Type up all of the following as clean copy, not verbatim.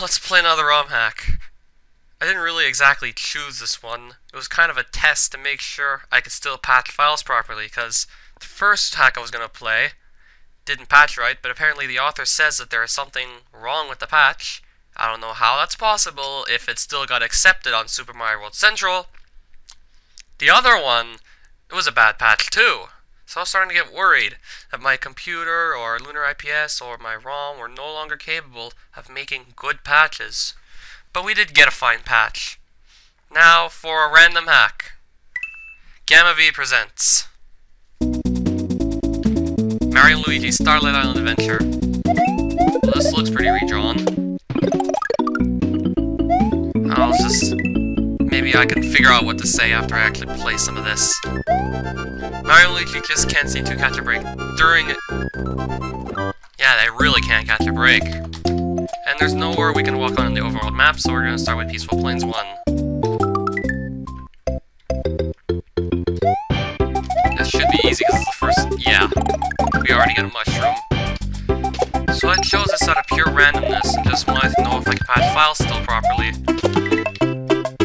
let's play another ROM hack. I didn't really exactly choose this one. It was kind of a test to make sure I could still patch files properly, because the first hack I was going to play didn't patch right, but apparently the author says that there is something wrong with the patch. I don't know how that's possible, if it still got accepted on Super Mario World Central. The other one, it was a bad patch too. So I was starting to get worried that my computer or Lunar IPS or my ROM were no longer capable of making good patches. But we did get a fine patch. Now for a random hack. Gamma V presents Mario and Luigi Starlight Island Adventure. Well, this looks pretty redrawn. I'll just... maybe I can figure out what to say after I actually play some of this. Mario and Luigi just can't seem to catch a break during it. Yeah, they really can't catch a break. And there's nowhere we can walk on in the overworld map, so we're gonna start with Peaceful Plains 1. This should be easy because it's the first... yeah. We already get a mushroom. So I chose this out of pure randomness and just wanted to know if I could patch files still properly.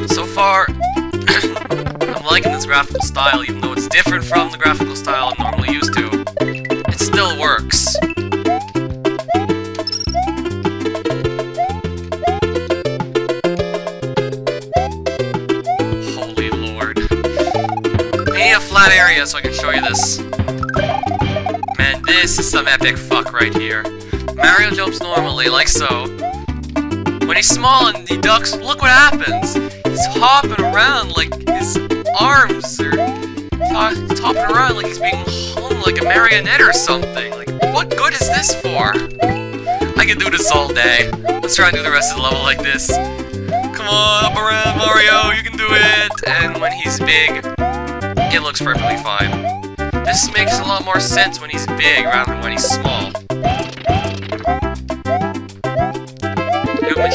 So far, I'm liking this graphical style, even though it's different from the graphical style I'm normally used to. It still works. Holy lord. I need a flat area so I can show you this. Man, this is some epic fuck right here. Mario jumps normally, like so. When he's small and he ducks, look what happens! He's hopping around like his arms are hopping around like he's being hung like a marionette or something. Like, what good is this for? I can do this all day. Let's try and do the rest of the level like this. Come on, up around, Mario, you can do it! And when he's big, it looks perfectly fine. This makes a lot more sense when he's big rather than when he's small.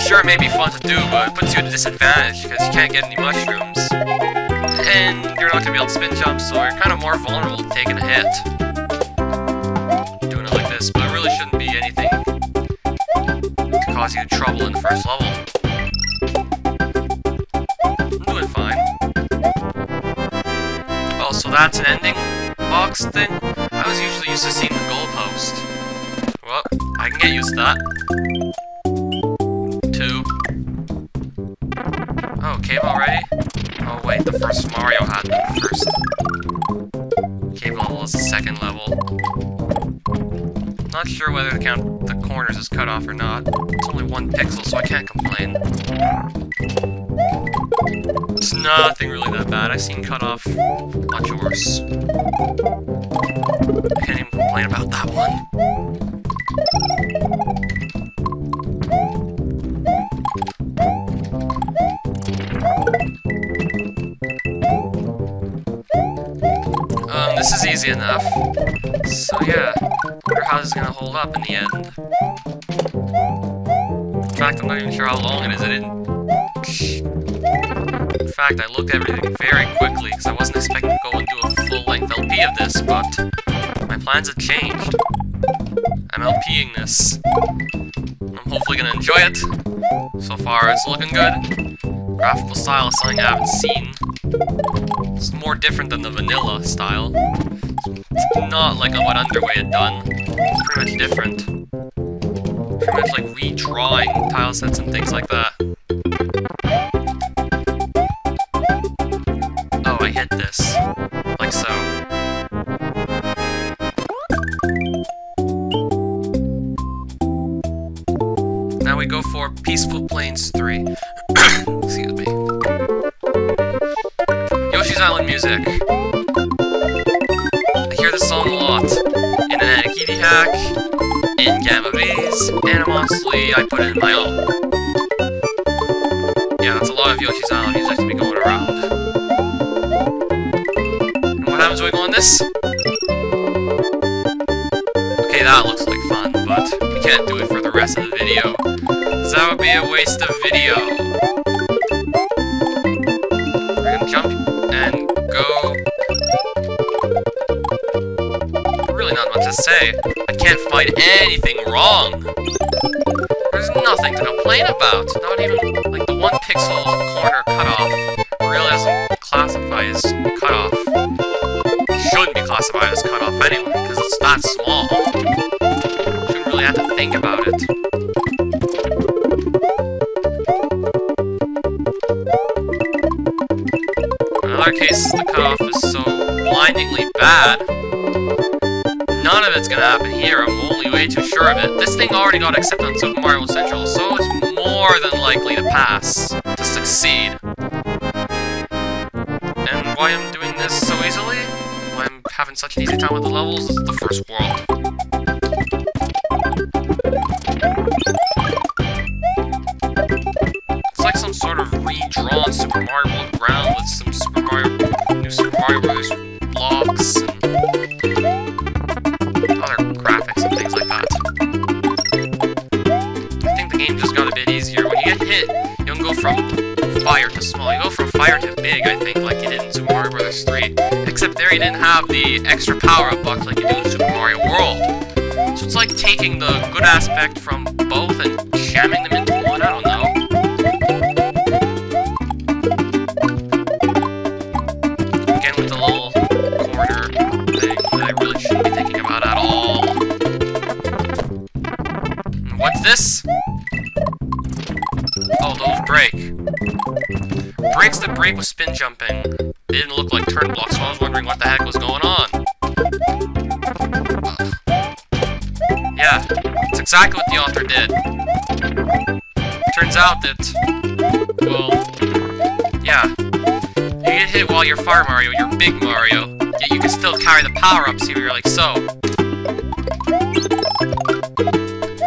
Sure, it may be fun to do, but it puts you at a disadvantage because you can't get any mushrooms. And you're not going to be able to spin jump, so you're kind of more vulnerable to taking a hit. Doing it like this, but it really shouldn't be anything to cause you trouble in the first level. I'm doing fine. Oh, so that's an ending box thing? I was usually used to seeing the goalpost. Well, I can get used to that. Oh, cave already? Oh wait, the first Mario had them first. Cave level is the second level. Not sure whether to count the corners as cut off or not. It's only 1 pixel, so I can't complain. It's nothing really that bad. I've seen cut off much worse. I can't even complain about that one. This is easy enough. So yeah, wonder how this is gonna hold up in the end. In fact, I'm not even sure how long it is. In fact, I looked at everything very quickly because I wasn't expecting to go and do a full-length LP of this, but my plans have changed. I'm LPing this. I'm hopefully gonna enjoy it. So far, it's looking good. Graphical style is something I haven't seen. It's more different than the vanilla style. It's not like what Underway had done. It's pretty much different. Pretty much like redrawing tile sets and things like that. Oh, I hit this. Like so. Now we go for Peaceful Plains 3. Excuse me. Yoshi's Island music. I hear this song a lot. In an Iggy hack, in Gamma V's, and honestly, I put it in my own. Yeah, that's a lot of Yoshi's Island music to be going around. And what happens when we go on this? Okay, that looks like fun, but we can't do it for the rest of the video, because that would be a waste of video. We're gonna jump and go. Really not much to say. I can't find anything wrong. There's nothing to complain about. Not even, like, the 1 pixel corner cutoff really doesn't classify as cutoff. Shouldn't be classified as cutoff anyway, because it's that small. Shouldn't really have to think about it. In other cases, the cutoff is so blindingly bad, none of it's gonna happen here. I'm only way too sure of it. This thing already got accepted on Super Mario Central, so it's more than likely to pass, to succeed. And why I'm doing this so easily? Why I'm having such an easy time with the levels? This is the first world. It's like some sort of redrawn Super Mario World ground with some new Super Mario Bros. Blocks and other graphics and things like that. I think the game just got a bit easier. When you get hit, you don't go from fire to small. You go from fire to big, I think, like you did in Super Mario Bros. 3. Except there you didn't have the extra power-up bucks like you do in Super Mario World. So it's like taking the good aspect from both and jamming them into one, I don't know. Again with the little corner thing that I really shouldn't be thinking about at all. And what's this? Oh, those break. Breaks that break with spin jumping. They didn't look like turn blocks, so I was wondering what the heck was going on. Yeah, it's exactly what the author did. Turns out that, well, yeah, you get hit while you're Fire Mario, you're Big Mario, yet you can still carry the power-ups here, like so.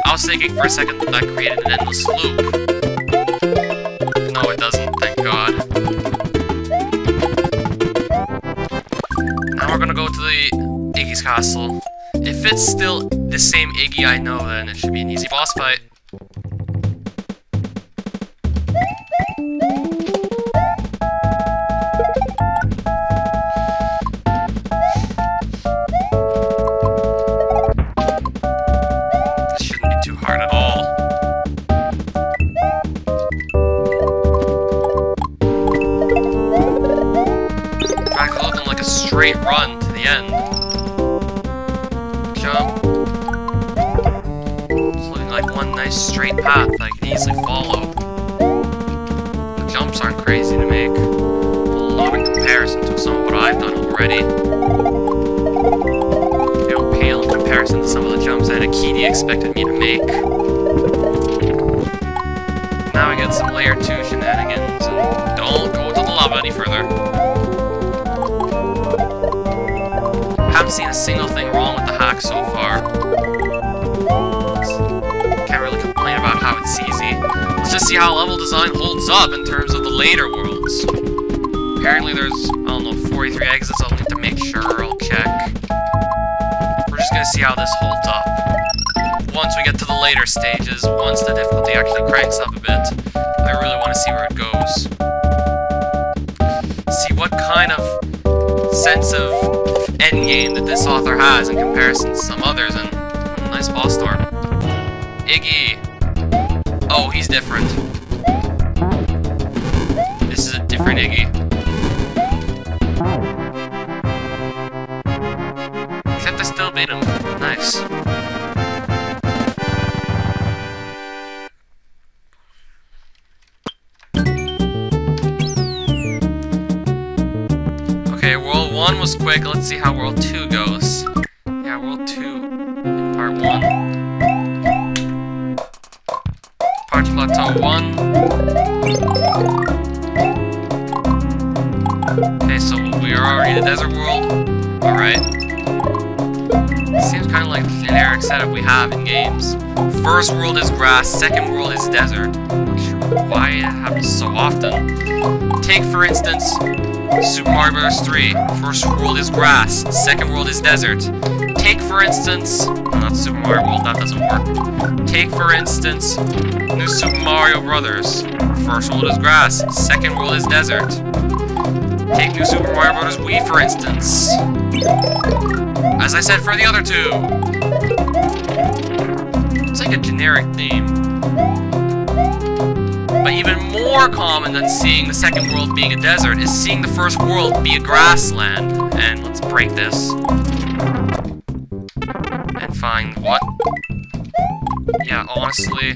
I was thinking for a second that that created an endless loop. No, it doesn't, thank God. Now we're gonna go to the Iggy's castle. If it's still the same Iggy I know, then it should be an easy boss fight. This shouldn't be too hard at all. In fact, it's looking like a straight run to the end. Jump. It's looking like one nice straight path that I can easily follow. The jumps aren't crazy to make, although in comparison to some of what I've done already. They don't pale in comparison to some of the jumps that Iggy expected me to make. Now we get some layer 2 shenanigans, and don't go to the lava any further. Haven't seen a single thing wrong with the hack so far. Can't really complain about how it's easy. Let's just see how level design holds up in terms of the later worlds. Apparently there's, I don't know, 43 exits. I'll need to make sure. I'll check. We're just gonna see how this holds up. Once we get to the later stages, once the difficulty actually cranks up a bit, I really want to see where it goes. See what kind of sense of endgame that this author has in comparison to some others, and nice boss storm. Iggy! Oh, he's different. This is a different Iggy. Except I still beat him. Nice. Okay, World 1 was quick. Let's see how World 2 goes. Yeah, World 2 in Part 1. Part Plateau 1. Okay, so we are already in the Desert World. Alright. Seems kind of like the generic setup we have in games. First world is grass, second world is desert. Not sure why it happens so often. Take, for instance, Super Mario Bros. 3. First world is grass, second world is desert. Take, for instance... No, not Super Mario World, that doesn't work. Take, for instance, New Super Mario Bros. First world is grass, second world is desert. Take New Super Mario Bros. Wii, for instance. As I said for the other two. It's like a generic generic theme. But even more common than seeing the second world being a desert is seeing the first world be a grassland. And let's break this. And find what? Yeah, honestly,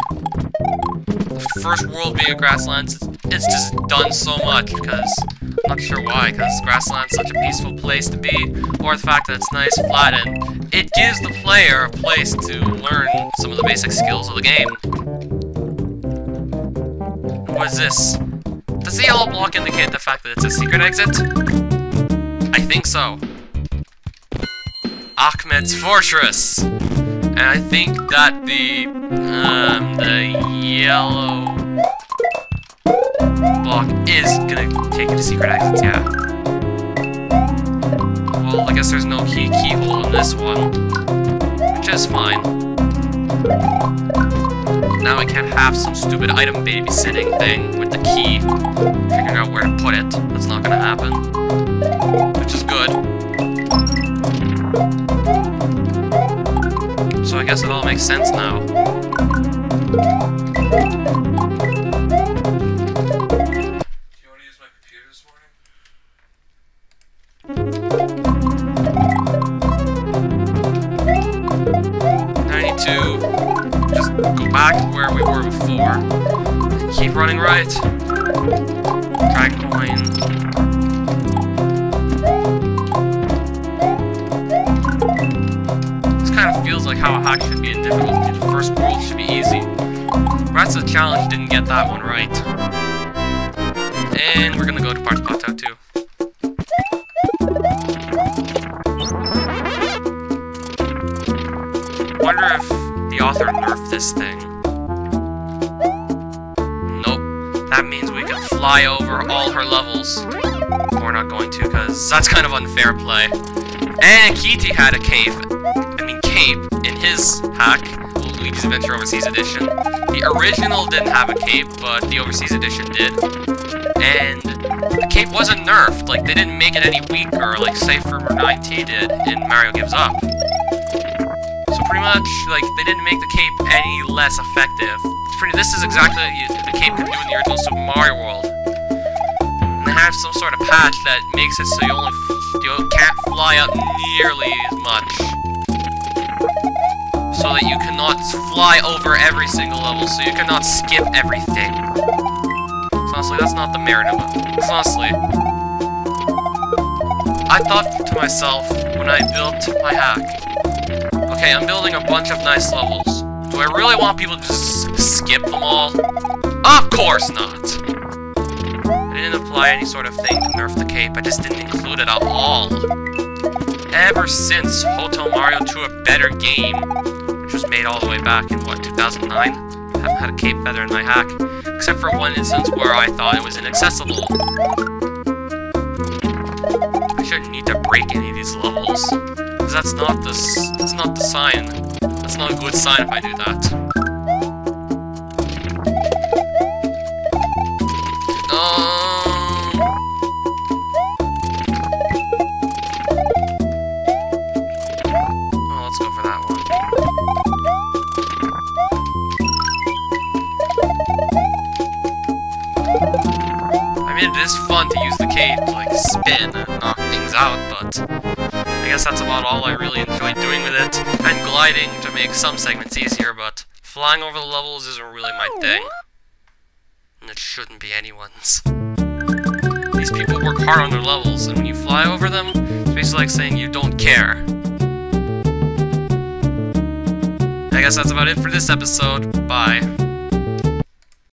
the first world being a grassland, it's just done so much because I'm not sure why, because grassland's such a peaceful place to be, or the fact that it's nice, flat, and it gives the player a place to learn some of the basic skills of the game. What is this? Does the yellow block indicate the fact that it's a secret exit? I think so. Ahmed's Fortress! And I think that the yellow block is gonna take you to secret exits, yeah. Well, I guess there's no keyhole in this one, which is fine. Now I can't have some stupid item babysitting thing with the key, figuring out where to put it. That's not gonna happen, which is good. So I guess it all makes sense now. Do you want to use my computer this morning? 92. Just go back to where we were before. Keep running right. Drag coin. This kind of feels like how a hack should be in difficulty. The first world should be easy. Rats of the Challenge didn't get that one right. And we're gonna go to Parts Plateau too. Wonder if the author nerfed this thing. Nope. That means we can fly over all her levels. We're not going to, because that's kind of unfair play. And Kitty had a cape in his hack, Luigi's Adventure Overseas Edition. The original didn't have a cape, but the Overseas Edition did. And the cape wasn't nerfed, like they didn't make it any weaker, like say Firmer 90 did in Mario Gives Up. So pretty much, like, they didn't make the cape any less effective. This is exactly what the cape could do in the original Super Mario World. And they have some sort of patch that makes it so you can't fly up nearly as much. So that you cannot fly over every single level, so you cannot skip everything. So honestly, that's not the merit of it. Because honestly, I thought to myself when I built my hack, okay, I'm building a bunch of nice levels. Do I really want people to just skip them all? Of course not! I didn't apply any sort of thing to nerf the cape, I just didn't include it at all. Ever since Hotel Mario 2 A Better Game, which was made all the way back in, what, 2009? I haven't had a cape feather in my hack, except for one instance where I thought it was inaccessible. I shouldn't need to break any of these levels. Because that's not the sign. That's not a good sign if I do that. Oh, let's go for that one. I mean, it is fun to use the cape to, like, spin and knock things out, but I guess that's about all I really enjoyed doing with it, and gliding to make some segments easier, but flying over the levels isn't really my thing. And it shouldn't be anyone's. These people work hard on their levels, and when you fly over them, it's basically like saying you don't care. I guess that's about it for this episode. Bye.